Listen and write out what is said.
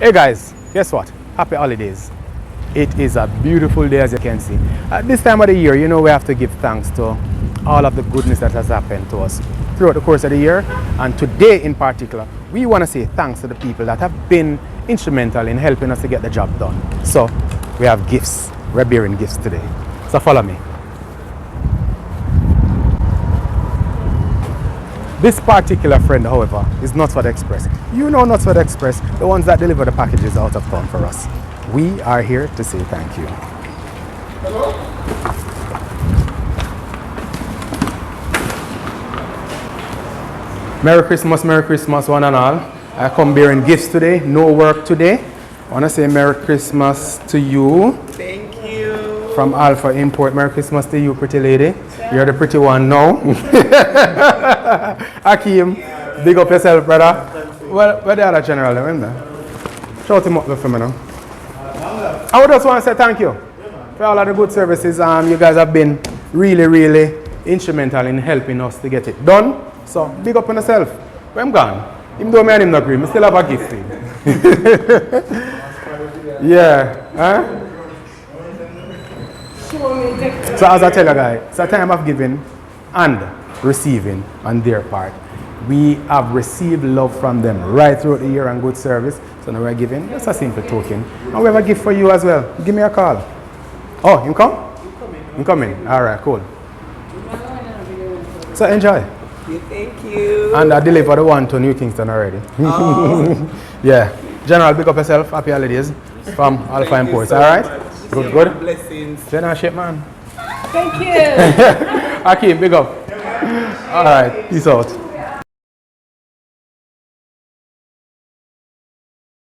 Hey guys, guess what? Happy holidays. It is a beautiful day, as you can see. At this time of the year, you know, we have to give thanks to all of the goodness that has happened to us throughout the course of the year. And today in particular, we want to say thanks to the people that have been instrumental in helping us to get the job done. So we have gifts. We're bearing gifts today. So follow me. This particular friend, however, is Nutsford Express. You know Nutsford Express, the ones that deliver the packages out of town for us. We are here to say thank you. Hello? Merry Christmas, one and all. I come bearing gifts today, no work today. I want to say Merry Christmas to you. Thank you. From Alpha Import, Merry Christmas to you, pretty lady. Yeah. You're the pretty one now. Akeem, big up yourself, brother. Well, where the other general, remember? Shout him up for me now. I would just want to say thank you for all of the good services. You guys have been really instrumental in helping us to get it done. So, big up on yourself. Where I'm gone? Even though I am not agree, I still have a gift for you. Yeah. Huh? So as I tell you guys, it's a time of giving and receiving on their part. We have received love from them right throughout the year and good service. So now we're giving just a simple token. And we have a gift for you as well. Give me a call. Oh, you come? You coming? Alright, cool. So enjoy. Thank you. And I delivered the one to New Kingston already. Oh. Yeah. General, pick up yourself. Happy holidays from Alpha Imports. Alright? Good. Blessings. General shape, man. Thank you. Akeem, big up. Alright, peace out.